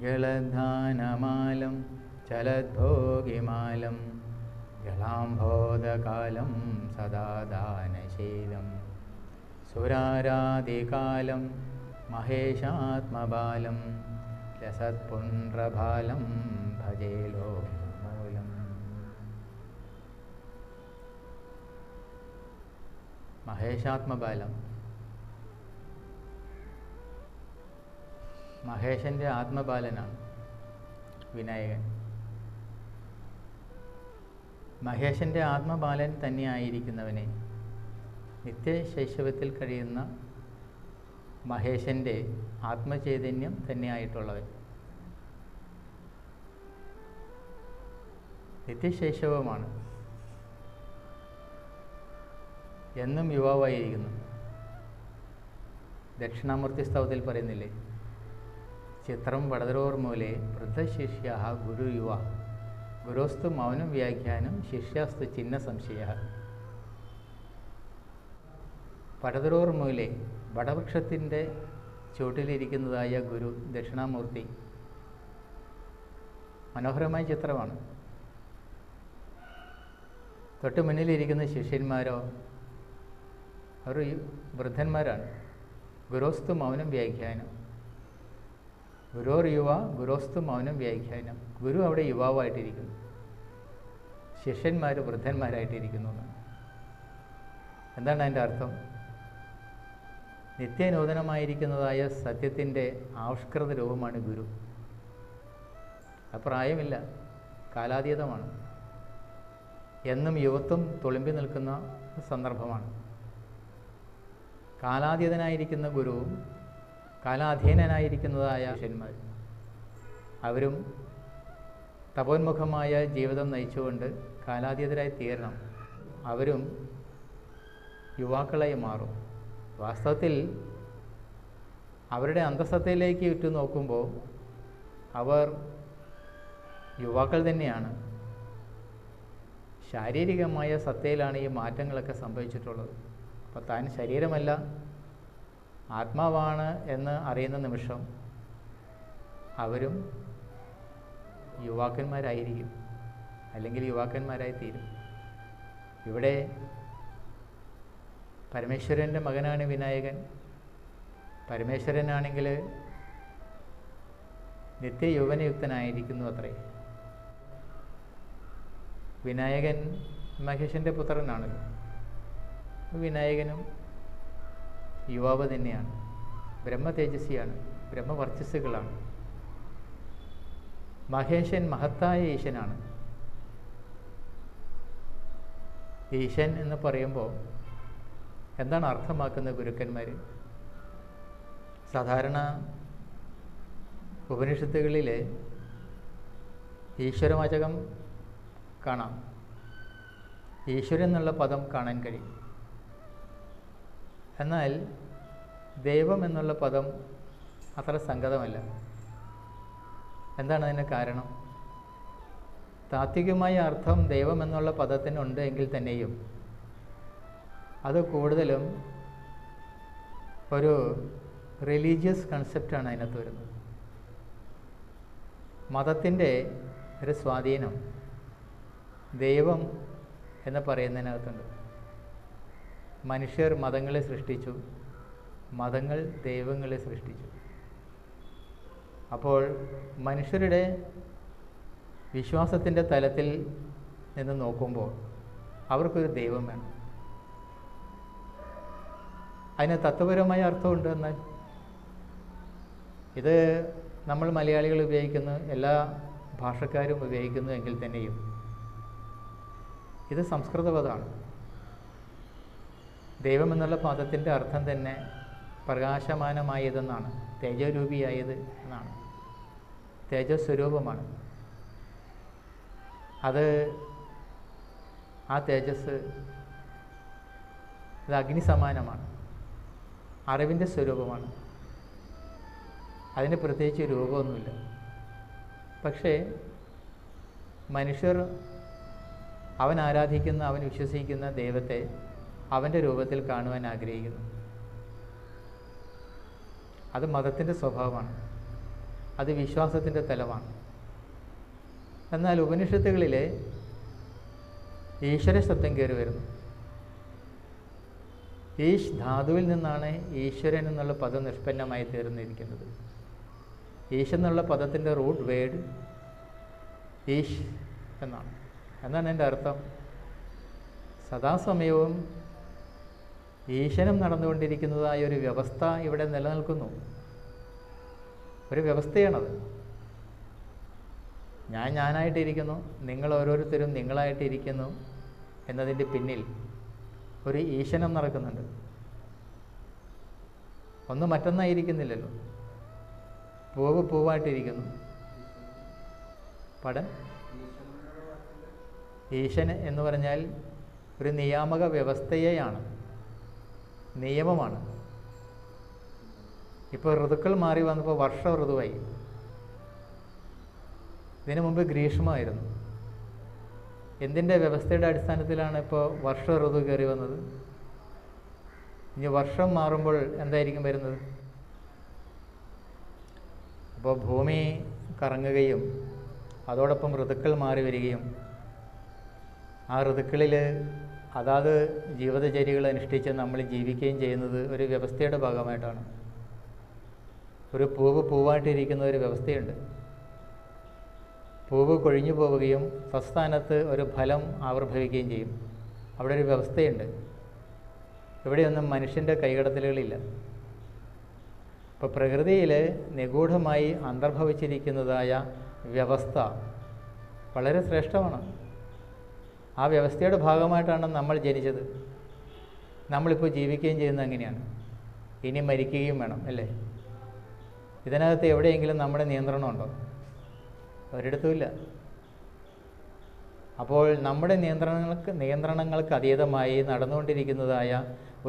ജലധാനമാലം ചലദ്ഭോഗിമാലം ജലാംബോധകാലം സദാദാനശീലം സുരാരാദികാലം മഹേശാത്മബാലം ലസത്പുണ്ഡ്രബാലം ഭജേ ലോകമൂലം. മഹേശാത്മബാലം, മഹേശൻ്റെ ആത്മബാലനാണ് വിനായകൻ. മഹേശൻ്റെ ആത്മബാലൻ തന്നെയായിരിക്കുന്നവനെ, നിത്യശൈശവത്തിൽ കഴിയുന്ന മഹേശൻ്റെ ആത്മചൈതന്യം തന്നെയായിട്ടുള്ളവൻ, നിത്യശൈശവമാണ്, എന്നും യുവാവായിരിക്കുന്നു. ദക്ഷിണാമൂർത്തി സ്തവത്തിൽ പറയുന്നില്ലേ, ചിത്രം വടതരോർമൂലെ വൃദ്ധശിഷ്യ ഗുരു യുവ ഗുരോസ്തു മൗനം വ്യാഖ്യാനം ശിഷ്യാസ്തു ചിഹ്ന സംശയ. വടതരോർമൂലെ, വടവൃക്ഷത്തിൻ്റെ ചുവട്ടിലിരിക്കുന്നതായ ഗുരു ദക്ഷിണാമൂർത്തി മനോഹരമായ ചിത്രമാണ്. തൊട്ട് മുന്നിലിരിക്കുന്ന ശിഷ്യന്മാരോ അവർ വൃദ്ധന്മാരാണ്. ഗുരോസ്തു മൗനം വ്യാഖ്യാനം, ഗുരോർ യുവ ഗുരോസ്തു മൗനം വ്യാഖ്യാനം. ഗുരു അവിടെ യുവാവായിട്ടിരിക്കുന്നു, ശിഷ്യന്മാർ വൃദ്ധന്മാരായിട്ടിരിക്കുന്നു. എന്താണ് അതിൻ്റെ അർത്ഥം? നിത്യനൂതനമായിരിക്കുന്നതായ സത്യത്തിൻ്റെ ആവിഷ്കൃത രൂപമാണ് ഗുരു. പ്രായമില്ല, കാലാതീതമാണ്, എന്നും യുവത്വം തുളുമ്പി നിൽക്കുന്ന സന്ദർഭമാണ്. കാലാതീതനായിരിക്കുന്ന ഗുരുവും കാലാധീനനായിരിക്കുന്നതായ ശിഷ്യന്മാർ, അവരും തപോന്മുഖമായ ജീവിതം നയിച്ചുകൊണ്ട് കാലാതീതരായി തീരണം. അവരും യുവാക്കളായി മാറും. വാസ്തവത്തിൽ അവരുടെ അന്തഃസത്തയിലേക്ക് ഇട്ടു നോക്കുമ്പോൾ അവർ യുവാക്കൾ തന്നെയാണ്. ശാരീരികമായ സത്തയിലാണ് ഈ മാറ്റങ്ങളൊക്കെ സംഭവിച്ചിട്ടുള്ളത്. അപ്പോൾ താൻ ശരീരമല്ല ആത്മാവാണ് എന്ന് അറിയുന്ന നിമിഷം അവരും യുവാക്കന്മാരായിരിക്കും, അല്ലെങ്കിൽ യുവാക്കന്മാരായി തീരും. ഇവിടെ പരമേശ്വരൻ്റെ മകനാണ് വിനായകൻ. പരമേശ്വരനാണെങ്കിൽ നിത്യയൗവനയുക്തനായിരിക്കുന്നു അത്രേ. വിനായകൻ മഹേശൻ്റെ പുത്രനാണല്ലോ. വിനായകനും യുവാവ് തന്നെയാണ്, ബ്രഹ്മതേജസ്വിയാണ്, ബ്രഹ്മവർച്ചസ്സുകളാണ്. മഹേശൻ മഹത്തായ ഈശനാണ്. ഈശൻ എന്ന് പറയുമ്പോൾ എന്താണ് അർത്ഥമാക്കുന്നത് ഗുരുക്കന്മാർ? സാധാരണ ഉപനിഷത്തുകളിൽ ഈശ്വരവാചകം കാണാം, ഈശ്വരൻ എന്നുള്ള പദം കാണാൻ കഴിയും. എന്നാൽ ദൈവം എന്നുള്ള പദം അത്ര സംഗതമല്ല. എന്താണ് അതിന് കാരണം? താത്വികമായ അർത്ഥം ദൈവം എന്നുള്ള പദത്തിനുണ്ട് എങ്കിൽ തന്നെയും അത് കൂടുതലും ഒരു റിലീജിയസ് കൺസെപ്റ്റാണ് അതിനകത്ത് വരുന്നത്. മതത്തിൻ്റെ ഒരു സ്വാധീനം ദൈവം എന്ന് പറയുന്നതിനകത്തുണ്ട്. മനുഷ്യർ മതങ്ങളെ സൃഷ്ടിച്ചു, മതങ്ങൾ ദൈവങ്ങളെ സൃഷ്ടിച്ചു. അപ്പോൾ മനുഷ്യരുടെ വിശ്വാസത്തിൻ്റെ തലത്തിൽ നിന്ന് നോക്കുമ്പോൾ അവർക്കൊരു ദൈവം വേണം. അതിന് തത്വപരമായ അർത്ഥമുണ്ട്. എന്നാൽ ഇത് നമ്മൾ മലയാളികൾ ഉപയോഗിക്കുന്നു, എല്ലാ ഭാഷക്കാരും ഉപയോഗിക്കുന്നു എങ്കിൽ തന്നെയും ഇത് സംസ്കൃത പദമാണ്. ദൈവം എന്നുള്ള പദത്തിൻ്റെ അർത്ഥം തന്നെ പ്രകാശമാനമായതെന്നാണ്, തേജോരൂപിയായത് എന്നാണ്. തേജസ്വരൂപമാണ് അത്. ആ തേജസ് അത് അഗ്നി സമാനമാണ്, അറിവിൻ്റെ സ്വരൂപമാണ്. അതിന് പ്രത്യേകിച്ച് രൂപമൊന്നുമില്ല. പക്ഷേ മനുഷ്യർ അവൻ ആരാധിക്കുന്ന, അവൻ വിശ്വസിക്കുന്ന ദൈവത്തെ അവൻ്റെ രൂപത്തിൽ കാണുവാൻ ആഗ്രഹിക്കുന്നു. അത് മതത്തിൻ്റെ സ്വഭാവമാണ്. അത് വിശ്വാസത്തിൻ്റെ തലമാണ്. എന്നാൽ ഉപനിഷത്തുകളിൽ ഈശ്വര ശബ്ദം കയറി വരുന്നു. ഈശ് ധാതുവിൽ നിന്നാണ് ഈശ്വരൻ എന്നുള്ള പദം നിഷ്പന്നമായി തീർന്നിരിക്കുന്നത്. ഈശ് എന്നുള്ള പദത്തിൻ്റെ റൂട്ട് വേർഡ് ഈശ് എന്നാണ്. എന്നാണ് എൻ്റെ അർത്ഥം. സദാസമയവും ഈശനം നടന്നുകൊണ്ടിരിക്കുന്നതായ ഒരു വ്യവസ്ഥ ഇവിടെ നിലനിൽക്കുന്നു. ഒരു വ്യവസ്ഥയാണത്. ഞാനായിട്ടിരിക്കുന്നു, നിങ്ങൾ ഓരോരുത്തരും നിങ്ങളായിട്ടിരിക്കുന്നു എന്നതിൻ്റെ പിന്നിൽ ഒരു ഈശനം നടക്കുന്നുണ്ട്. ഒന്ന് മറ്റൊന്നായിരിക്കുന്നില്ലല്ലോ. പൂവ് പൂവായിട്ടിരിക്കുന്നു. ഈശൻ എന്ന് പറഞ്ഞാൽ ഒരു നിയാമക വ്യവസ്ഥയെയാണ്, നിയമമാണ്. ഇപ്പോൾ ഋതുക്കൾ മാറി വന്നപ്പോൾ വർഷ ഋതുവായി. ഇതിനു മുമ്പ് ഗ്രീഷ്മമായിരുന്നു. എന്തിൻ്റെ വ്യവസ്ഥയുടെ അടിസ്ഥാനത്തിലാണ് ഇപ്പോൾ വർഷ ഋതു കയറി വന്നത്? ഇനി വർഷം മാറുമ്പോൾ എന്തായിരിക്കും വരുന്നത്? അപ്പോൾ ഭൂമി കറങ്ങുകയും അതോടൊപ്പം ഋതുക്കൾ മാറി വരികയും ആ ഋതുക്കളിൽ അതാത് ജീവിതചര്യകൾ അനുഷ്ഠിച്ച് നമ്മൾ ജീവിക്കുകയും ചെയ്യുന്നത് ഒരു വ്യവസ്ഥയുടെ ഭാഗമായിട്ടാണ്. ഒരു പൂവ് പൂവായിട്ടിരിക്കുന്ന ഒരു വ്യവസ്ഥയുണ്ട്. പൂവ് കൊഴിഞ്ഞു പോവുകയും തസ്ഥാനത്ത് ഒരു ഫലം ആവിർഭവിക്കുകയും ചെയ്യും. അവിടെ ഒരു വ്യവസ്ഥയുണ്ട്. ഇവിടെയൊന്നും മനുഷ്യൻ്റെ കൈകടത്തലുകളില്ല. ഇപ്പോൾ പ്രകൃതിയിൽ നിഗൂഢമായി അന്തർഭവിച്ചിരിക്കുന്നതായ വ്യവസ്ഥ വളരെ ശ്രേഷ്ഠമാണ്. ആ വ്യവസ്ഥയുടെ ഭാഗമായിട്ടാണ് നമ്മൾ ജനിച്ചത്. നമ്മളിപ്പോൾ ജീവിക്കുകയും ചെയ്യുന്നത് അങ്ങനെയാണ്. ഇനി മരിക്കുകയും വേണം, അല്ലേ? ഇതിനകത്ത് എവിടെയെങ്കിലും നമ്മുടെ നിയന്ത്രണമുണ്ടോ? ഒരിടത്തുമില്ല. അപ്പോൾ നമ്മുടെ നിയന്ത്രണങ്ങൾക്ക് അതീതമായി നടന്നുകൊണ്ടിരിക്കുന്നതായ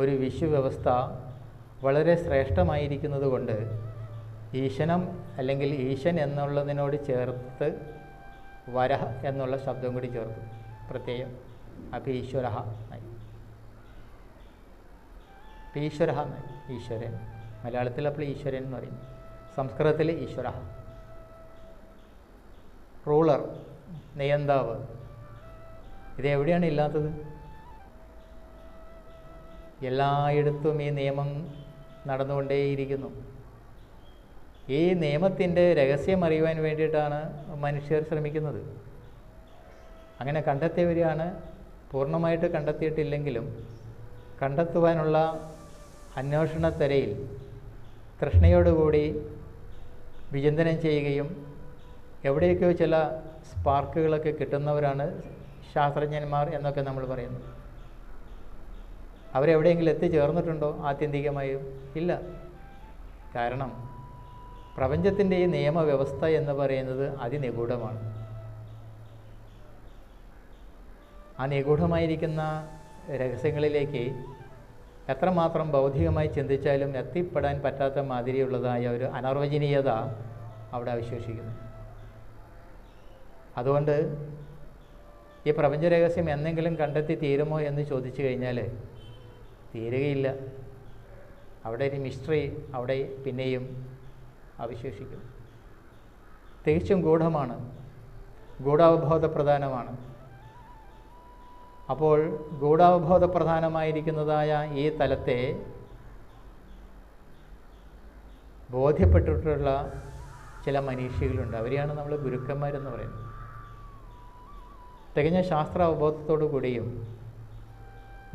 ഒരു വിശ്വവ്യവസ്ഥ വളരെ ശ്രേഷ്ഠമായിരിക്കുന്നത് കൊണ്ട് ഈശനം അല്ലെങ്കിൽ ഈശൻ എന്നുള്ളതിനോട് ചേർത്ത് വരഹ എന്നുള്ള ശബ്ദം കൂടി ചേർത്തു പ്രത്യേകം. അപ്പോൾ ഈശ്വരഹ എന്നായി. ഈശ്വരഹ എന്നായി. ഈശ്വരൻ മലയാളത്തിൽ അപ്പോൾ ഈശ്വരൻ എന്ന് പറയും. സംസ്കൃതത്തിൽ ഈശ്വര. റൂളർ, നിയന്താവ്. ഇതെവിടെയാണ് ഇല്ലാത്തത്? എല്ലായിടത്തും ഈ നിയമം നടന്നുകൊണ്ടേയിരിക്കുന്നു. ഈ നിയമത്തിൻ്റെ രഹസ്യം അറിയുവാൻ വേണ്ടിയിട്ടാണ് മനുഷ്യർ ശ്രമിക്കുന്നത്. അങ്ങനെ കണ്ടെത്തിയവരെയാണ്. പൂർണ്ണമായിട്ട് കണ്ടെത്തിയിട്ടില്ലെങ്കിലും കണ്ടെത്തുവാനുള്ള അന്വേഷണത്വരയിൽ തൃഷ്ണയോടുകൂടി വിചിന്തനം ചെയ്യുകയും എവിടെയൊക്കെയോ ചില സ്പാർക്കുകളൊക്കെ കിട്ടുന്നവരാണ് ശാസ്ത്രജ്ഞന്മാർ എന്നൊക്കെ നമ്മൾ പറയുന്നു. അവരെവിടെയെങ്കിലും എത്തിച്ചേർന്നിട്ടുണ്ടോ ആത്യന്തികമായും? ഇല്ല. കാരണം പ്രപഞ്ചത്തിൻ്റെ ഈ നിയമവ്യവസ്ഥ എന്ന് പറയുന്നത് അതിനിഗൂഢമാണ്. ആ നിഗൂഢമായിരിക്കുന്ന രഹസ്യങ്ങളിലേക്ക് എത്രമാത്രം ബൗദ്ധികമായി ചിന്തിച്ചാലും എത്തിപ്പെടാൻ പറ്റാത്ത മാതിരിയുള്ളതായ ഒരു അനർവചനീയത അവിടെ അവശേഷിക്കുന്നു. അതുകൊണ്ട് ഈ പ്രപഞ്ചരഹസ്യം എന്തെങ്കിലും കണ്ടെത്തി തീരുമോ എന്ന് ചോദിച്ചു കഴിഞ്ഞാൽ തീരുകയില്ല. അവിടെ ഒരു മിസ്റ്ററി അവിടെ പിന്നെയും അവശേഷിക്കും. തികച്ചും ഗൂഢമാണ്, ഗൂഢാവബോധ പ്രധാനമാണ്. അപ്പോൾ ഗൂഢാവബോധ പ്രധാനമായിരിക്കുന്നതായ ഈ തലത്തെ ബോധ്യപ്പെട്ടിട്ടുള്ള ചില മനീഷികളുണ്ട്. അവരെയാണ് നമ്മൾ ഗുരുക്കന്മാരെന്ന് പറയുന്നത്. തികഞ്ഞ ശാസ്ത്ര അവബോധത്തോടു കൂടിയും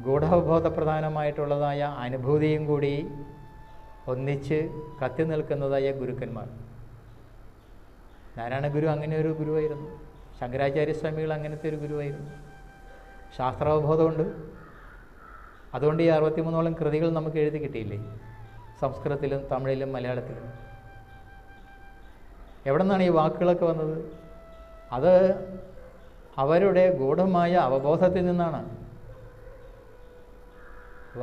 ഗൂഢാവബോധ പ്രധാനമായിട്ടുള്ളതായ അനുഭൂതിയും കൂടി ഒന്നിച്ച് കത്തി നിൽക്കുന്നതായ ഗുരുക്കന്മാർ. നാരായണ ഗുരു അങ്ങനെ ഒരു ഗുരുവായിരുന്നു. ശങ്കരാചാര്യസ്വാമികൾ അങ്ങനത്തെ ഒരു ഗുരുവായിരുന്നു. ശാസ്ത്രാവബോധമുണ്ട്. അതുകൊണ്ട് ഈ 63ഓളം കൃതികൾ നമുക്ക് എഴുതി കിട്ടിയില്ലേ? സംസ്കൃതത്തിലും തമിഴിലും മലയാളത്തിലും. എവിടെ നിന്നാണ് ഈ വാക്കുകളൊക്കെ വന്നത്? അത് അവരുടെ ഗൂഢമായ അവബോധത്തിൽ നിന്നാണ്.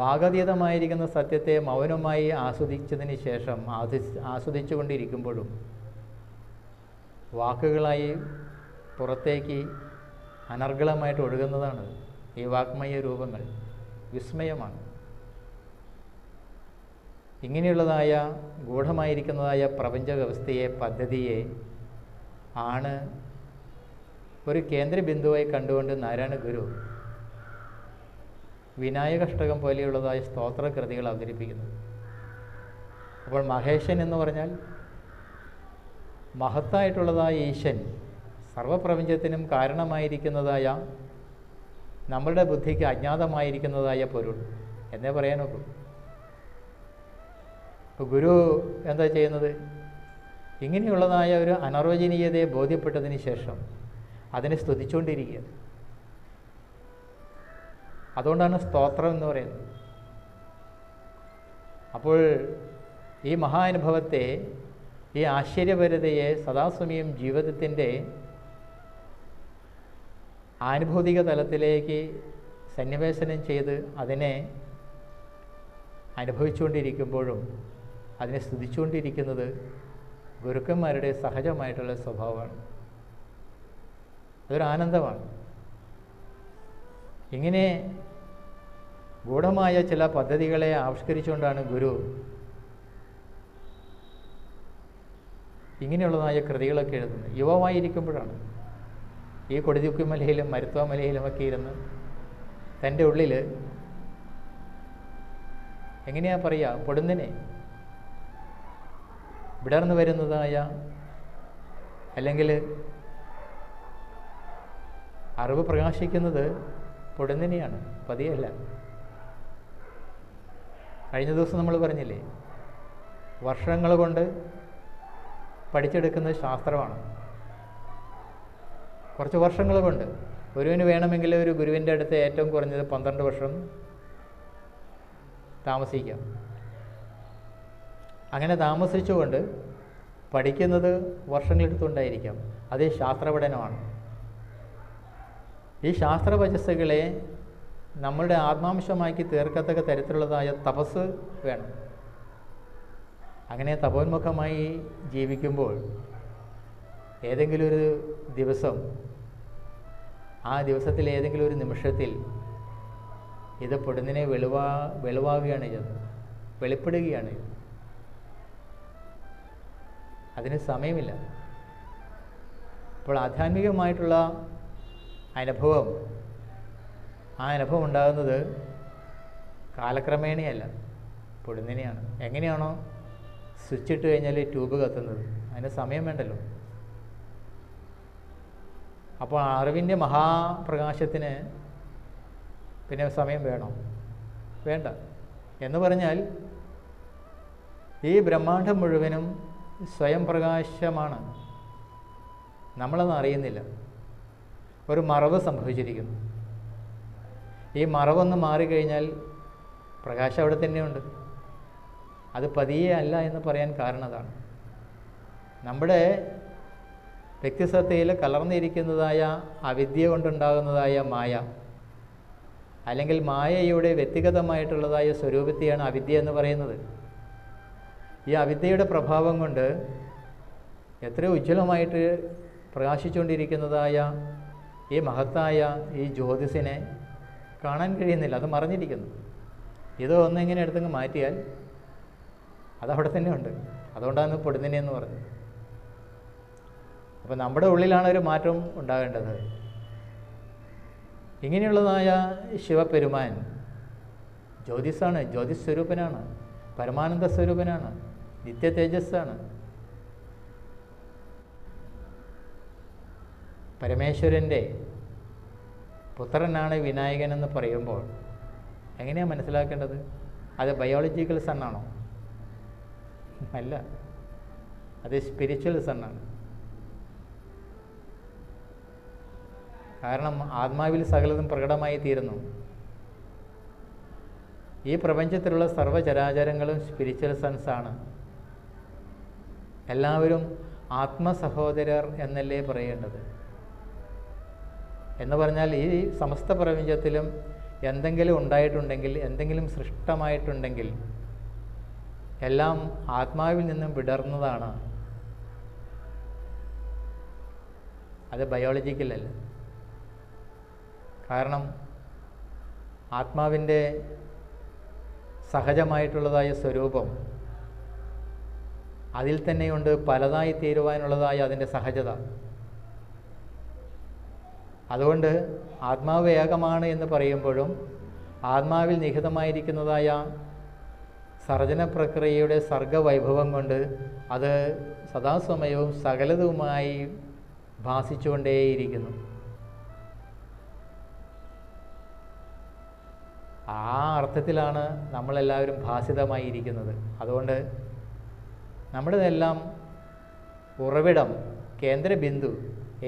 വാഗതീതമായിരിക്കുന്ന സത്യത്തെ മൗനമായി ആസ്വദിച്ചതിന് ശേഷം ആസ്വദിച്ചു കൊണ്ടിരിക്കുമ്പോഴും വാക്കുകളായി പുറത്തേക്ക് അനർഗളമായിട്ട് ഒഴുകുന്നതാണ് ഈ വാഗ്മയ രൂപങ്ങൾ. വിസ്മയമാണ്. ഇങ്ങനെയുള്ളതായ ഗൂഢമായിരിക്കുന്നതായ പ്രപഞ്ച വ്യവസ്ഥയെ, പദ്ധതിയെ ആണ് ഒരു കേന്ദ്ര ബിന്ദുവായി കണ്ടുകൊണ്ട് നാരായണ ഗുരു വിനായകാഷ്ടകം പോലെയുള്ളതായ സ്തോത്രകൃതികൾ അവതരിപ്പിക്കുന്നത്. അപ്പോൾ മഹേശൻ എന്ന് പറഞ്ഞാൽ മഹത്തായിട്ടുള്ളതായ ഈശൻ, സർവപ്രപഞ്ചത്തിനും കാരണമായിരിക്കുന്നതായ, നമ്മളുടെ ബുദ്ധിക്ക് അജ്ഞാതമായിരിക്കുന്നതായ പൊരുൾ എന്നേ പറയാനൊക്കൂ. ഇപ്പോൾ ഗുരു എന്താ ചെയ്യുന്നത്? ഇങ്ങനെയുള്ളതായ ഒരു അനർവചനീയതയെ ബോധ്യപ്പെട്ടതിന് ശേഷം അതിനെ സ്തുതിച്ചുകൊണ്ടിരിക്കുക. അതുകൊണ്ടാണ് സ്തോത്രം എന്ന് പറയുന്നത്. അപ്പോൾ ഈ മഹാനുഭവത്തെ, ഈ ആശ്ചര്യപരതയെ സദാസമയം ജീവിതത്തിൻ്റെ ആനുഭൂതിക തലത്തിലേക്ക് സന്നിവേശനം ചെയ്ത് അതിനെ അനുഭവിച്ചുകൊണ്ടിരിക്കുമ്പോഴും അതിനെ സ്തുതിച്ചുകൊണ്ടിരിക്കുന്നത് ഗുരുക്കന്മാരുടെ സഹജമായിട്ടുള്ള സ്വഭാവമാണ്. അതൊരു ആനന്ദമാണ്. ഇങ്ങനെ ഗൂഢമായ ചില പദ്ധതികളെ ആവിഷ്കരിച്ചുകൊണ്ടാണ് ഗുരു ഇങ്ങനെയുള്ളതായ കൃതികളൊക്കെ എഴുതുന്നത്. യുവമായിരിക്കുമ്പോഴാണ്. ഈ കൊടിതുക്കുമലയിലും മരുത്വാമലയിലുമൊക്കെ ഇരുന്ന് തൻ്റെ ഉള്ളിൽ എങ്ങനെയാ പറയുക, പൊടുന്നിനെ വിടർന്നു വരുന്നതായ, അല്ലെങ്കിൽ അറിവ് പ്രകാശിക്കുന്നത് പൊടുന്നിനെയാണ്, പതിയല്ല. കഴിഞ്ഞ ദിവസം നമ്മൾ പറഞ്ഞില്ലേ, വർഷങ്ങൾ കൊണ്ട് പഠിച്ചെടുക്കുന്നത് ശാസ്ത്രമാണ്. കുറച്ച് വർഷങ്ങൾ കൊണ്ട് ഗുരുവിന് വേണമെങ്കിൽ ഒരു ഗുരുവിൻ്റെ അടുത്ത് ഏറ്റവും കുറഞ്ഞത് 12 വർഷം താമസിക്കാം. അങ്ങനെ താമസിച്ചുകൊണ്ട് പഠിക്കുന്നത് വർഷങ്ങളെടുത്തുകൊണ്ടായിരിക്കാം. അത് ശാസ്ത്രപഠനമാണ്. ഈ ശാസ്ത്രവചസ്സുകളെ നമ്മളുടെ ആത്മാംശമാക്കി തീർക്കത്തക്ക തരത്തിലുള്ളതായ തപസ് വേണം. അങ്ങനെ തപോന്മുഖമായി ജീവിക്കുമ്പോൾ ഏതെങ്കിലും ഒരു ദിവസം, ആ ദിവസത്തിൽ ഏതെങ്കിലും ഒരു നിമിഷത്തിൽ ഇത് പൊടുന്നിനെ വെളിവാകുകയാണ് ചെയ്തത്, വെളിപ്പെടുകയാണ്. അതിന് സമയമില്ല. അപ്പോൾ ആധ്യാത്മികമായിട്ടുള്ള അനുഭവം, ആ അനുഭവം ഉണ്ടാകുന്നത് കാലക്രമേണയല്ല, പൊടുന്നിനെയാണ്. എങ്ങനെയാണോ സ്വിച്ച് ഇട്ട് കഴിഞ്ഞാൽ ട്യൂബ് കത്തുന്നത്, അതിന് സമയം വേണ്ടല്ലോ. അപ്പോൾ അറിവിൻ്റെ മഹാപ്രകാശത്തിന് പിന്നെ സമയം വേണോ? വേണ്ട. എന്ന് പറഞ്ഞാൽ ഈ ബ്രഹ്മാണ്ഡം മുഴുവനും സ്വയം പ്രകാശമാണ്, നമ്മളതൊന്നും അറിയുന്നില്ല. ഒരു മറവ് സംഭവിച്ചിരിക്കുന്നു. ഈ മറവൊന്ന് മാറിക്കഴിഞ്ഞാൽ പ്രകാശം അവിടെ തന്നെയുണ്ട്. അത് പതിയെ അല്ല എന്ന് പറയാൻ കാരണം അതാണ്. നമ്മുടെ വ്യക്തിസത്തയിൽ കലർന്നിരിക്കുന്നതായ അവിദ്യ കൊണ്ടുണ്ടാകുന്നതായ മായ, അല്ലെങ്കിൽ മായയുടെ വ്യക്തിഗതമായിട്ടുള്ളതായ സ്വരൂപത്തെയാണ് അവിദ്യ എന്ന് പറയുന്നത്. ഈ അവിദ്യയുടെ പ്രഭാവം കൊണ്ട് എത്രയോ ഉജ്ജ്വലമായിട്ട് പ്രകാശിച്ചുകൊണ്ടിരിക്കുന്നതായ ഈ മഹത്തായ ഈ ജ്യോതിസിനെ കാണാൻ കഴിയുന്നില്ല, അത് മറഞ്ഞിരിക്കുന്നു. ഇത് ഒന്നിങ്ങനെ എടുത്തങ്ങ് മാറ്റിയാൽ അതവിടെ തന്നെ ഉണ്ട്. അതുകൊണ്ടാണ് പൊടുന്നിനെ എന്ന് പറഞ്ഞത്. അപ്പോൾ നമ്മുടെ ഉള്ളിലാണ് ഒരു മാറ്റം ഉണ്ടാകേണ്ടത്. ഇങ്ങനെയുള്ളതായ ശിവപെരുമാൻ ജ്യോതിസാണ്, ജ്യോതിസ് സ്വരൂപനാണ്, പരമാനന്ദ സ്വരൂപനാണ്, നിത്യ തേജസ്സാണ്. പരമേശ്വരൻ്റെ പുത്രനാണ് വിനായകൻ എന്ന് പറയുമ്പോൾ എങ്ങനെയാണ് മനസ്സിലാക്കേണ്ടത്? അത് ബയോളജിക്കൽ സണ്ണാണോ? അല്ല, അത് സ്പിരിച്വൽ സണ്ണാണ്. കാരണം ആത്മാവിൽ സകലതും പ്രകടമായി തീരുന്നു. ഈ പ്രപഞ്ചത്തിലുള്ള സർവ്വചരാചരങ്ങളും സ്പിരിച്വൽ സൺസാണ്. എല്ലാവരും ആത്മസഹോദരർ എന്നല്ലേ പറയേണ്ടത്? എന്ന് പറഞ്ഞാൽ ഈ സമസ്ത പ്രപഞ്ചത്തിലും എന്തെങ്കിലും ഉണ്ടായിട്ടുണ്ടെങ്കിൽ, എന്തെങ്കിലും സൃഷ്ടമായിട്ടുണ്ടെങ്കിൽ എല്ലാം ആത്മാവിൽ നിന്നും വിടർന്നതാണ്. അത് ബയോളജിക്കലല്ല. കാരണം ആത്മാവിൻ്റെ സഹജമായിട്ടുള്ളതായ സ്വരൂപം അതിൽ തന്നെയുണ്ട് പലതായി തീരുവാനുള്ളതായ അതിൻ്റെ സഹജത. അതുകൊണ്ട് ആത്മാവ് ഏകമാണ് എന്ന് പറയുമ്പോഴും ആത്മാവിൽ നിഹിതമായിരിക്കുന്നതായ സർജന പ്രക്രിയയുടെ സർഗവൈഭവം കൊണ്ട് അത് സദാസമയവും സകലതുമായി ഭാസിച്ചുകൊണ്ടേയിരിക്കുന്നു. ആ അർത്ഥത്തിലാണ് നമ്മളെല്ലാവരും ഭാസിതമായിരിക്കുന്നത്. അതുകൊണ്ട് നമ്മുടെതെല്ലാം ഉറവിടം, കേന്ദ്രബിന്ദു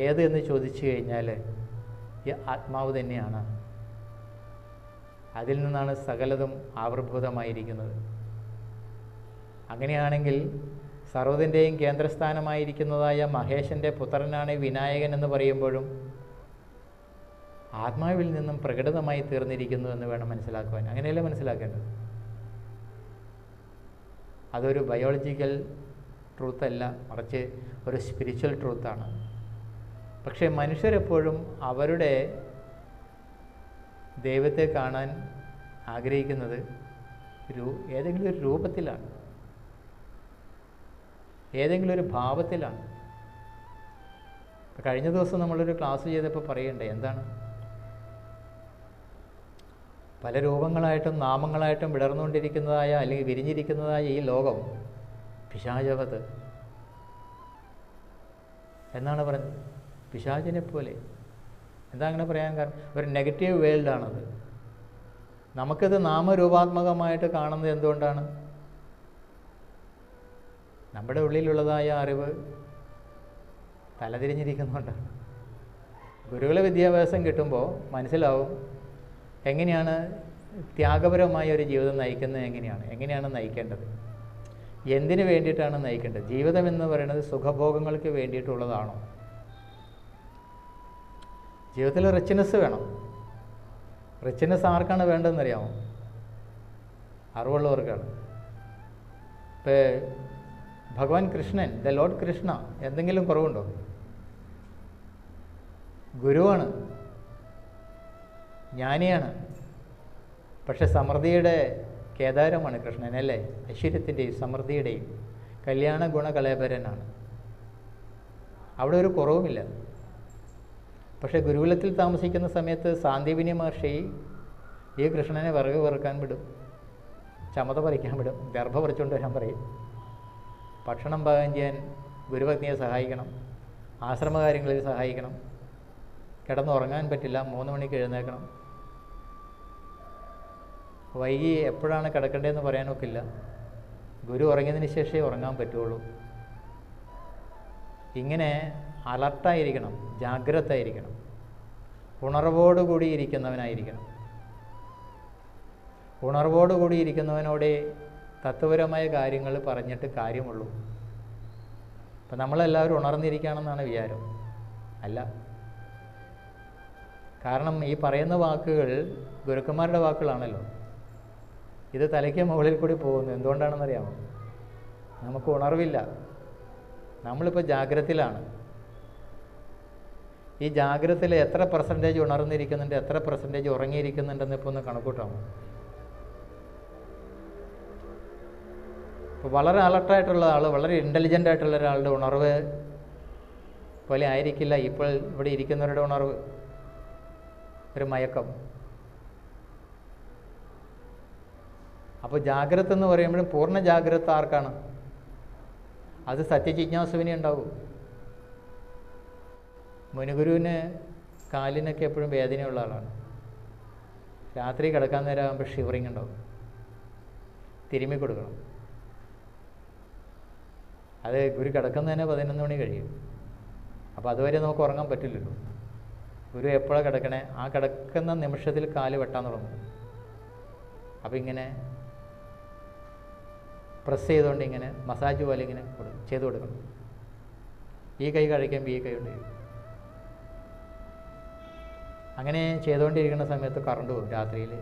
ഏത് എന്ന് ചോദിച്ചു കഴിഞ്ഞാൽ ഈ ആത്മാവ് തന്നെയാണ്. അതിൽ നിന്നാണ് സകലതും ആവിർഭൂതമായിരിക്കുന്നത്. അങ്ങനെയാണെങ്കിൽ സർവ്വതിൻ്റെയും കേന്ദ്രസ്ഥാനമായിരിക്കുന്നതായ മഹേശൻ്റെ പുത്രനാണ് വിനായകൻ എന്ന് പറയുമ്പോഴും ആത്മാവിൽ നിന്നും പ്രകടിതമായി തീർന്നിരിക്കുന്നു എന്ന് വേണം മനസ്സിലാക്കുവാൻ. അങ്ങനെയല്ലേ മനസ്സിലാക്കേണ്ടത്? അതൊരു ബയോളജിക്കൽ ട്രൂത്തല്ല, മറിച്ച് ഒരു സ്പിരിച്വൽ ട്രൂത്താണ്. പക്ഷേ മനുഷ്യരെപ്പോഴും അവരുടെ ദൈവത്തെ കാണാൻ ആഗ്രഹിക്കുന്നത് ഏതെങ്കിലും ഒരു രൂപത്തിലാണ്, ഏതെങ്കിലും ഒരു ഭാവത്തിലാണ്. കഴിഞ്ഞ ദിവസം നമ്മളൊരു ക്ലാസ് ചെയ്തപ്പോൾ പറയണ്ടേ, എന്താണ് പല രൂപങ്ങളായിട്ടും നാമങ്ങളായിട്ടും വിടർന്നുകൊണ്ടിരിക്കുന്നതായ അല്ലെങ്കിൽ വിരിഞ്ഞിരിക്കുന്നതായ ഈ ലോകം പിശാചവത് എന്നാണ് പറഞ്ഞത്. പിശാചിനെ പോലെ. എന്താ അങ്ങനെ പറയാൻ കാരണം? ഒരു നെഗറ്റീവ് വേൾഡാണത്. നമുക്കിത് നാമരൂപാത്മകമായിട്ട് കാണുന്നത് എന്തുകൊണ്ടാണ്? നമ്മുടെ ഉള്ളിലുള്ളതായ അറിവ് തലതിരിഞ്ഞിരിക്കുന്നതുകൊണ്ടാണ്. ഗുരുകുല വിദ്യാഭ്യാസം കിട്ടുമ്പോൾ മനസ്സിലാവും എങ്ങനെയാണ് ത്യാഗപരമായ ഒരു ജീവിതം നയിക്കുന്നത്, എങ്ങനെയാണ് നയിക്കേണ്ടത്, എന്തിനു വേണ്ടിയിട്ടാണ് നയിക്കേണ്ടത്. ജീവിതം എന്ന് പറയുന്നത് സുഖഭോഗങ്ങൾക്ക് വേണ്ടിയിട്ടുള്ളതാണോ? ജീവിതത്തിൽ റിച്ച്നെസ് വേണം. റിച്ച്നെസ് ആർക്കാണ് വേണ്ടതെന്നറിയാമോ? അറിവുള്ളവർക്കാണ്. ഇപ്പോൾ ഭഗവാൻ കൃഷ്ണൻ, ദ ലോർഡ് കൃഷ്ണ, എന്തെങ്കിലും കുറവുണ്ടോ? ഗുരുവാണ്, ജ്ഞാനിയാണ്. പക്ഷെ സമൃദ്ധിയുടെ കേദാരമാണ് കൃഷ്ണൻ, അല്ലേ? ഐശ്വര്യത്തിൻ്റെയും സമൃദ്ധിയുടെയും കല്യാണ ഗുണകലേബരനാണ്. അവിടെ ഒരു കുറവുമില്ല. പക്ഷേ ഗുരുകുലത്തിൽ താമസിക്കുന്ന സമയത്ത് സാന്ദീപനി മഹർഷി ഈ കൃഷ്ണനെ വിറക് വെറുക്കാൻ വിടും, ചമത പറിക്കാൻ വിടും, ഗർഭ പറിച്ചുകൊണ്ട് വരാൻ പറയും. ഭക്ഷണം പാകം ചെയ്യാൻ ഗുരുപത്നിയെ സഹായിക്കണം, ആശ്രമകാര്യങ്ങളിൽ സഹായിക്കണം, കിടന്നുറങ്ങാൻ പറ്റില്ല, 3 മണിക്ക് എഴുന്നേൽക്കണം, വൈകി എപ്പോഴാണ് കിടക്കേണ്ടതെന്ന് പറയാനൊക്കില്ല, ഗുരു ഉറങ്ങിയതിന് ശേഷമേ ഉറങ്ങാൻ പറ്റുള്ളൂ. ഇങ്ങനെ അലർട്ടായിരിക്കണം, ജാഗ്രതായിരിക്കണം, ഉണർവോടുകൂടി ഇരിക്കുന്നവനായിരിക്കണം. ഉണർവോടുകൂടി ഇരിക്കുന്നവനോടെ തത്വപരമായ കാര്യങ്ങൾ പറഞ്ഞിട്ട് കാര്യമുള്ളൂ. അപ്പം നമ്മളെല്ലാവരും ഉണർന്നിരിക്കുകയാണെന്നാണ് വിചാരം. അല്ല. കാരണം ഈ പറയുന്ന വാക്കുകൾ ഗുരുക്കന്മാരുടെ വാക്കുകളാണല്ലോ. ഇത് തലയ്ക്ക് മുകളിൽ കൂടി പോകുന്നു. എന്തുകൊണ്ടാണെന്നറിയാമോ? നമുക്ക് ഉണർവില്ല. നമ്മളിപ്പോൾ ജാഗ്രതയിലാണ്. ഈ ജാഗ്രതയിൽ എത്ര പെർസെൻറ്റേജ് ഉണർന്നിരിക്കുന്നുണ്ട്, എത്ര പെർസെൻറ്റേജ് ഉറങ്ങിയിരിക്കുന്നുണ്ടെന്ന് ഇപ്പോൾ ഒന്ന് കണക്കൂട്ടാമോ? ഇപ്പോൾ വളരെ അലർട്ടായിട്ടുള്ള ആൾ, വളരെ ഇൻ്റലിജൻ്റ് ആയിട്ടുള്ള ഒരാളുടെ ഉണർവ് പോലെ ആയിരിക്കില്ല ഇപ്പോൾ ഇവിടെ ഇരിക്കുന്നവരുടെ ഉണർവ്. ഒരു മയക്കം. അപ്പോൾ ജാഗ്രത എന്ന് പറയുമ്പോഴും പൂർണ്ണ ജാഗ്രത ആർക്കാണ്? അത് സത്യജിജ്ഞാസുവിനെ ഉണ്ടാവും. മുനിഗുരുവിന് കാലിനൊക്കെ എപ്പോഴും വേദനയുള്ള ആളാണ്. രാത്രി കിടക്കാൻ നേരം ആകുമ്പോൾ ഷിവറിങ് ഉണ്ടാവും. തിരുമ്മി കൊടുക്കണം. അത് ഗുരു കിടക്കുന്നതിന് 11 മണി കഴിയും. അപ്പോൾ അതുവരെ നമുക്ക് ഉറങ്ങാൻ പറ്റില്ലല്ലോ. ഗുരു എപ്പോഴാണ് കിടക്കണേ, ആ കിടക്കുന്ന നിമിഷത്തിൽ കാല് വെട്ടാൻ തുടങ്ങും. അപ്പോൾ ഇങ്ങനെ പ്രസ് ചെയ്തുകൊണ്ട് ഇങ്ങനെ മസാജ് പോലെ ഇങ്ങനെ ചെയ്തു കൊടുക്കണം. ഈ കൈ കഴിക്കുമ്പോൾ ഈ കൈ കൊണ്ട് അങ്ങനെ ചെയ്തുകൊണ്ടിരിക്കുന്ന സമയത്ത് കറണ്ട് പോകും രാത്രിയിൽ.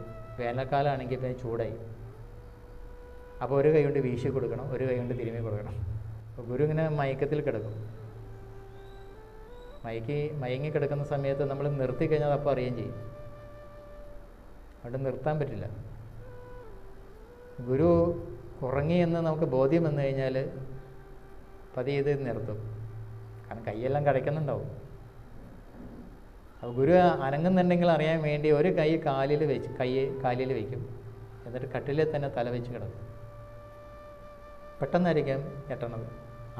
വേനൽക്കാലമാണെങ്കിൽ പിന്നെ ചൂടായി. അപ്പോൾ ഒരു കൈ കൊണ്ട് വീശി കൊടുക്കണം, ഒരു കൈ കൊണ്ട് തിരുമ്മി കൊടുക്കണം. അപ്പോൾ ഗുരു ഇങ്ങനെ മയക്കത്തിൽ കിടക്കും. മയങ്ങി കിടക്കുന്ന സമയത്ത് നമ്മൾ നിർത്തി കഴിഞ്ഞാൽ അപ്പോൾ അറിയുകയും ചെയ്യും. അതുകൊണ്ട് നിർത്താൻ പറ്റില്ല. ഗുരു ഉറങ്ങി എന്ന് നമുക്ക് ബോധ്യം വന്നു കഴിഞ്ഞാൽ പതി ഇത് നിർത്തും. കാരണം കൈയെല്ലാം കടയ്ക്കുന്നുണ്ടാവും. അപ്പോൾ ഗുരു അനങ്ങുന്നുണ്ടെങ്കിൽ അറിയാൻ വേണ്ടി ഒരു കൈ കാലിൽ വയ്ക്കും. എന്നിട്ട് കട്ടിലിൽ തന്നെ തല വെച്ച് കിടക്കും. പെട്ടെന്നായിരിക്കും ഞെട്ടണത്.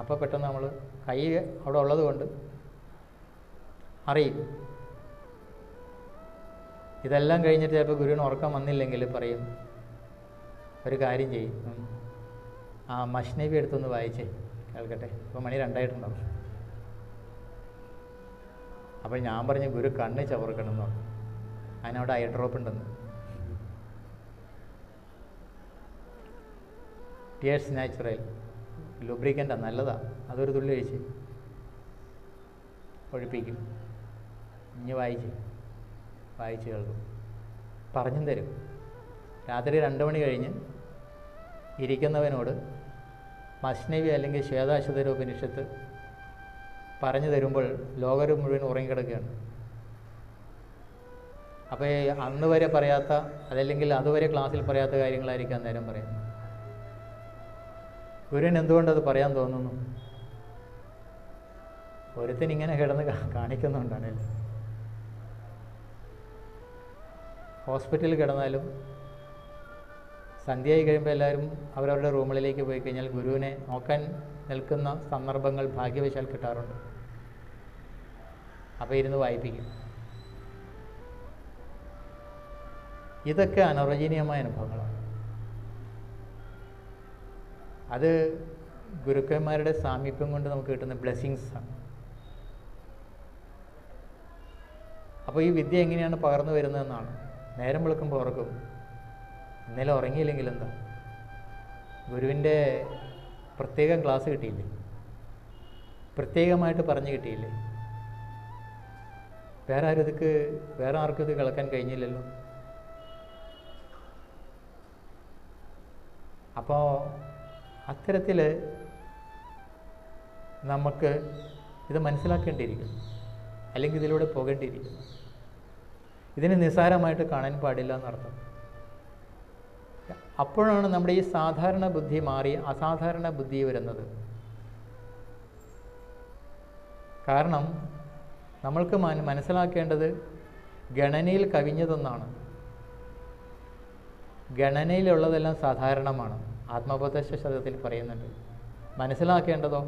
അപ്പോൾ പെട്ടെന്ന് നമ്മൾ കൈ അവിടെ ഉള്ളത് കൊണ്ട് അറിയും. ഇതെല്ലാം കഴിഞ്ഞിട്ട് ചിലപ്പോൾ ഗുരുവിന് ഉറക്കം വന്നില്ലെങ്കിൽ പറയും, ഒരു കാര്യം ചെയ്യും, ആ മഷ്നബി എടുത്തൊന്ന് വായിച്ചേ കേൾക്കട്ടെ. ഇപ്പോൾ മണി 2 അപ്പോൾ ഞാൻ പറഞ്ഞു, ഗുരു കണ്ണ് ചവറുക്കണം എന്ന് പറഞ്ഞു. അതിനവിടെ ഐ ഡ്രോപ്പ് ഉണ്ടെന്ന്. ടിയേഴ്സ് നാച്ചുറൽ ലുബ്രിക്കൻ്റാണ്, നല്ലതാണ്. അതൊരു തുള്ളി ഒഴിപ്പിക്കും. ഇനി വായിച്ച് കേൾക്കും, പറഞ്ഞും തരും. രാത്രി 2 മണി കഴിഞ്ഞ് ഇരിക്കുന്നവനോട് മസ്നവി അല്ലെങ്കിൽ ശ്വേതാശ്വതരോപനിഷത്ത് പറഞ്ഞു തരുമ്പോൾ ലോകം മുഴുവൻ ഉറങ്ങിക്കിടക്കുകയാണ്. അപ്പോൾ അന്ന് വരെ പറയാത്ത, അതല്ലെങ്കിൽ അതുവരെ ക്ലാസ്സിൽ പറയാത്ത കാര്യങ്ങളായിരിക്കും അന്നേരം പറയുന്നത്. ഗുരുവിന് എന്തുകൊണ്ടത് പറയാൻ തോന്നുന്നു? ഒരുത്തനിങ്ങനെ കിടന്ന് കാണിക്കുന്നുണ്ടാണ്. ഹോസ്പിറ്റലിൽ കിടന്നാലും സന്ധ്യയായി കഴിയുമ്പോൾ എല്ലാവരും അവരവരുടെ റൂമുകളിലേക്ക് പോയി കഴിഞ്ഞാൽ ഗുരുവിനെ നോക്കാൻ നിൽക്കുന്ന സന്ദർഭങ്ങൾ ഭാഗ്യവശാൽ കിട്ടാറുണ്ട്. അപ്പോൾ ഇരുന്ന് വായിപ്പിക്കും. ഇതൊക്കെ അനിർവചനീയമായ അനുഭവങ്ങളാണ്. അത് ഗുരുക്കന്മാരുടെ സാമീപ്യം കൊണ്ട് നമുക്ക് കിട്ടുന്ന ബ്ലെസ്സിങ്സാണ്. അപ്പോൾ ഈ വിദ്യ എങ്ങനെയാണ് പകർന്നു വരുന്നതെന്നാണ്. നേരം വെളുക്കുമ്പോൾ ഉറക്കും. ഇന്നലെ ഉറങ്ങിയില്ലെങ്കിൽ എന്താ? ഗുരുവിൻ്റെ പ്രത്യേകം ക്ലാസ് കിട്ടിയില്ലേ? പ്രത്യേകമായിട്ട് പറഞ്ഞു കിട്ടിയില്ലേ? വേറെ ആർക്കും ഇത് കേൾക്കാൻ കഴിഞ്ഞില്ലല്ലോ. അപ്പോൾ അത്തരത്തിൽ നമുക്ക് ഇത് മനസ്സിലാക്കേണ്ടിയിരിക്കുന്നു, അല്ലെങ്കിൽ ഇതിലൂടെ പോകേണ്ടിയിരിക്കുന്നു. ഇതിനെ നിസ്സാരമായിട്ട് കാണാൻ പാടില്ല എന്നർത്ഥം. അപ്പോഴാണ് നമ്മുടെ ഈ സാധാരണ ബുദ്ധി മാറി അസാധാരണ ബുദ്ധി വരുന്നത്. കാരണം നമ്മൾക്ക് മനസ്സിലാക്കേണ്ടത് ഗണനയിൽ കവിഞ്ഞതൊന്നാണ്. ഗണനയിലുള്ളതെല്ലാം സാധാരണമാണ്. ആത്മോപദേശത്തിൽ പറയുന്നുണ്ട്. മനസ്സിലാക്കേണ്ടതോ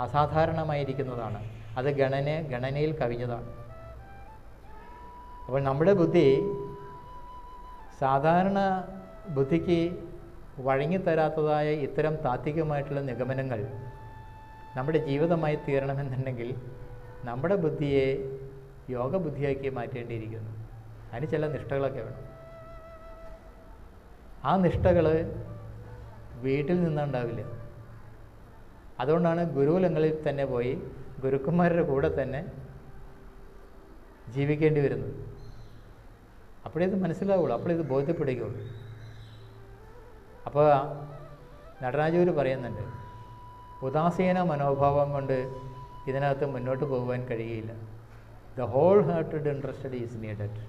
അസാധാരണമായിരിക്കുന്നതാണ്. അത് ഗണനയിൽ കവിഞ്ഞതാണ്. അപ്പോൾ നമ്മുടെ ബുദ്ധി സാധാരണ ബുദ്ധിക്ക് വഴങ്ങിത്തരാത്തതായ ഇത്തരം താത്വികമായിട്ടുള്ള നിഗമനങ്ങൾ നമ്മുടെ ജീവിതമായി തീരണമെന്നുണ്ടെങ്കിൽ നമ്മുടെ ബുദ്ധിയെ യോഗബുദ്ധിയാക്കി മാറ്റേണ്ടിയിരിക്കുന്നു. അതിന് ചില നിഷ്ഠകളൊക്കെ വേണം. ആ നിഷ്ഠകൾ വീട്ടിൽ നിന്നുണ്ടാവില്ല. അതുകൊണ്ടാണ് ഗുരുകുലങ്ങളിൽ തന്നെ പോയി ഗുരുക്കന്മാരുടെ കൂടെ തന്നെ ജീവിക്കേണ്ടി വരുന്നത്. അപ്പോഴേ ഇത് മനസ്സിലാവുള്ളൂ, അപ്പോഴേ ഇത് ബോധ്യപ്പെടുകയുള്ളൂ. അപ്പോൾ നടരാജൂർ പറയുന്നുണ്ട്, ഉദാസീന മനോഭാവം കൊണ്ട് ഇതിനകത്ത് മുന്നോട്ട് പോകുവാൻ കഴിയില്ല. The whole hearted interested is needed.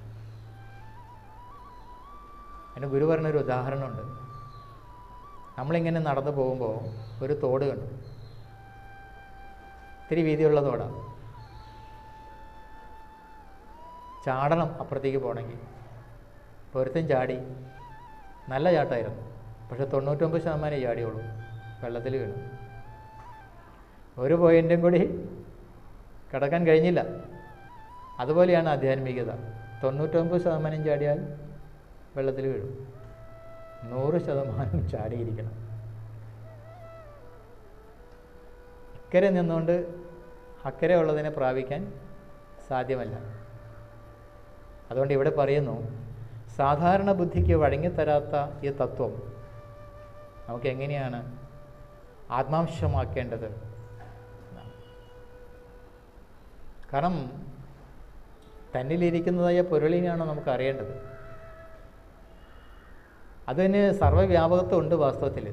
അതിന് ഗുരു പറഞ്ഞൊരു ഉദാഹരണമുണ്ട്. നമ്മളിങ്ങനെ നടന്നു പോകുമ്പോൾ ഒരു തോട് കണ്ടു. ഇത്തിരി വീതിയുള്ള തോടാണ്. ചാടണം അപ്പുറത്തേക്ക് പോകണമെങ്കിൽ. ഒരുത്തൻ ചാടി, നല്ല ചാട്ടമായിരുന്നു. പക്ഷെ 99% ചാടിയുള്ളൂ, വെള്ളത്തിൽ വീണു. ഒരു പോയിൻറ്റും കൂടി കടക്കാൻ കഴിഞ്ഞില്ല. അതുപോലെയാണ് ആധ്യാത്മികത. 99% ചാടിയാൽ വെള്ളത്തിൽ വീഴും. 100% ചാടിയിരിക്കണം. ഇക്കരെ നിന്നുകൊണ്ട് അക്കരെ ഉള്ളതിനെ പ്രാപിക്കാൻ സാധ്യമല്ല. അതുകൊണ്ട് ഇവിടെ പറയുന്നു, സാധാരണ ബുദ്ധിക്ക് വഴങ്ങിത്തരാത്ത ഈ തത്വം നമുക്ക് എങ്ങനെയാണ് ആത്മാംശമാക്കേണ്ടത്? കാരണം തന്നിലിരിക്കുന്നതായ പൊരുളിനെയാണ് നമുക്ക് അറിയേണ്ടത്. അതിന് സർവ്വവ്യാപകത്വം ഉണ്ട്. വാസ്തവത്തിൽ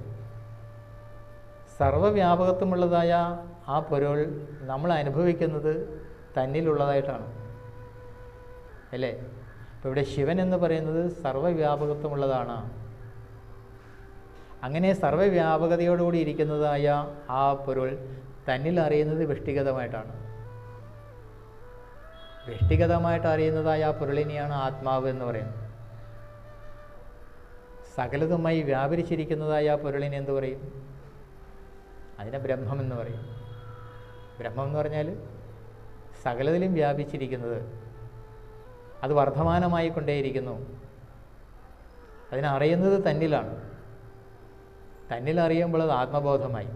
സർവ്വവ്യാപകത്വമുള്ളതായ ആ പൊരുൾ നമ്മൾ അനുഭവിക്കുന്നത് തന്നിലുള്ളതായിട്ടാണ്, അല്ലേ? അപ്പോൾ ഇവിടെ ശിവൻ എന്ന് പറയുന്നത് സർവ്വവ്യാപകത്വമുള്ളതാണ്. അങ്ങനെ സർവ്വവ്യാപകതയോടുകൂടി ഇരിക്കുന്നതായ ആ പൊരുൾ തന്നിൽ അറിയുന്നത് വ്യഷ്ടിഗതമായിട്ടാണ്. വ്യഷ്ടിഗതമായിട്ട് അറിയുന്നതായ ആ പൊരുളിനെയാണ് ആത്മാവ് എന്ന് പറയുന്നത്. സകലതുമായി വ്യാപരിച്ചിരിക്കുന്നതായ ആ പൊരുളിനെ എന്ത് പറയും? അതിനെ ബ്രഹ്മം എന്ന് പറയും. ബ്രഹ്മം എന്ന് പറഞ്ഞാൽ സകലതിലും വ്യാപിച്ചിരിക്കുന്നത്, അത് വർദ്ധമാനമായി കൊണ്ടേയിരിക്കുന്നു. അതിനറിയുന്നത് തന്നിലാണ്. തന്നിലറിയുമ്പോൾ അത് ആത്മബോധമായി.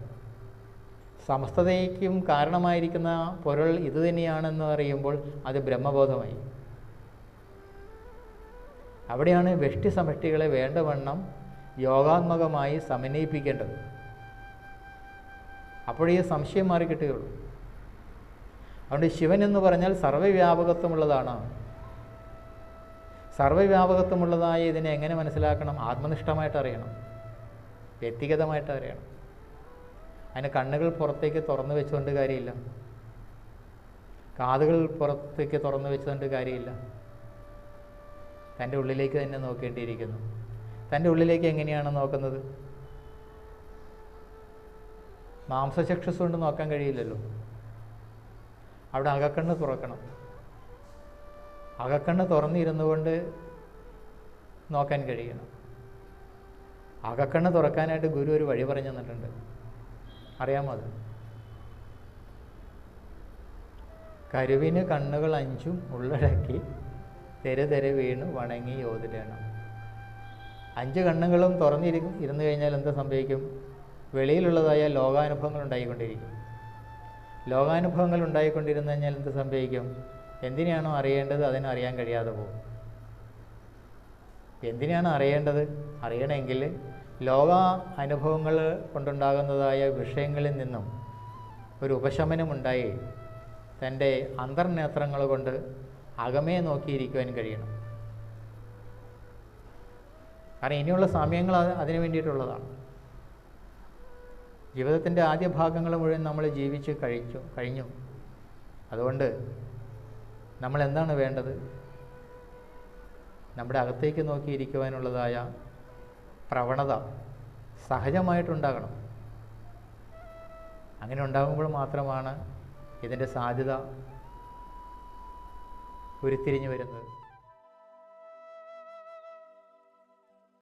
സമസ്തതയ്ക്കും കാരണമായിരിക്കുന്ന പൊരുൾ ഇതുതന്നെയാണെന്ന് അറിയുമ്പോൾ അത് ബ്രഹ്മബോധമായി. അവിടെയാണ് വ്യഷ്ടി സമഷ്ടികളെ വേണ്ടവണ്ണം യോഗാത്മകമായി സമന്വയിപ്പിക്കേണ്ടത്. അപ്പോഴേ സംശയം മാറിക്കിട്ടുകയുള്ളൂ. അതുകൊണ്ട് ശിവൻ എന്ന് പറഞ്ഞാൽ സർവ്വവ്യാപകത്വമുള്ളതാണ്. സർവ്വവ്യാപകത്വമുള്ളതായ ഇതിനെ എങ്ങനെ മനസ്സിലാക്കണം? ആത്മനിഷ്ഠമായിട്ട് അറിയണം, വ്യക്തിഗതമായിട്ട് അറിയണം. അതിന് കണ്ണുകൾ പുറത്തേക്ക് തുറന്നു വെച്ചുകൊണ്ട് കാര്യമില്ല, കാതുകൾ പുറത്തേക്ക് തുറന്നു വെച്ചുകൊണ്ട് കാര്യമില്ല. തൻ്റെ ഉള്ളിലേക്ക് തന്നെ നോക്കേണ്ടിയിരിക്കുന്നു. തൻ്റെ ഉള്ളിലേക്ക് എങ്ങനെയാണ് നോക്കുന്നത്? മാംസചക്ഷസ് കൊണ്ട് നോക്കാൻ കഴിയില്ലല്ലോ. അവിടെ അകക്കണ്ണ് തുറക്കണം. അകക്കണ്ണ് തുറന്നിരുന്നു കൊണ്ട് നോക്കാൻ കഴിയണം. അകക്കണ്ണ് തുറക്കാനായിട്ട് ഗുരു ഒരു വഴി പറഞ്ഞു തന്നിട്ടുണ്ട്. അറിയാമോ അത്? കരുവിന് കണ്ണുകൾ 5 ഉള്ളടക്കി തെരെ വീണ് വണങ്ങി യോതിടണം. 5 കണ്ണുകളും ഇരുന്നു കഴിഞ്ഞാൽ എന്ത് സംഭവിക്കും? വെളിയിലുള്ളതായ ലോകാനുഭവങ്ങൾ ഉണ്ടായിക്കൊണ്ടിരിക്കും. ലോകാനുഭവങ്ങൾ ഉണ്ടായിക്കൊണ്ടിരുന്നു കഴിഞ്ഞാൽ എന്ത് സംഭവിക്കും? എന്തിനാണോ അറിയേണ്ടത് അതിനറിയാൻ കഴിയാതെ പോകും. എന്തിനാണ് അറിയേണ്ടത്? അറിയണമെങ്കിൽ ലോക അനുഭവങ്ങൾ കൊണ്ടുണ്ടാകുന്നതായ വിഷയങ്ങളിൽ നിന്നും ഒരു ഉപശമനമുണ്ടായി തൻ്റെ അന്തർനേത്രങ്ങൾ കൊണ്ട് അകമേ നോക്കിയിരിക്കുവാൻ കഴിയണം. കാരണം ഇനിയുള്ള സമയങ്ങൾ അതിനു വേണ്ടിയിട്ടുള്ളതാണ്. ജീവിതത്തിൻ്റെ ആദ്യ ഭാഗങ്ങൾ മുഴുവൻ നമ്മൾ ജീവിച്ച് കഴിഞ്ഞു. അതുകൊണ്ട് നമ്മൾ എന്താണ് വേണ്ടത്? നമ്മുടെ അകത്തേക്ക് നോക്കിയിരിക്കുവാനുള്ളതായ പ്രവണത സഹജമായിട്ടുണ്ടാകണം. അങ്ങനെ ഉണ്ടാകുമ്പോൾ മാത്രമാണ് ഇതിൻ്റെ സാധ്യത ഉരുത്തിരിഞ്ഞു വരുന്നത്.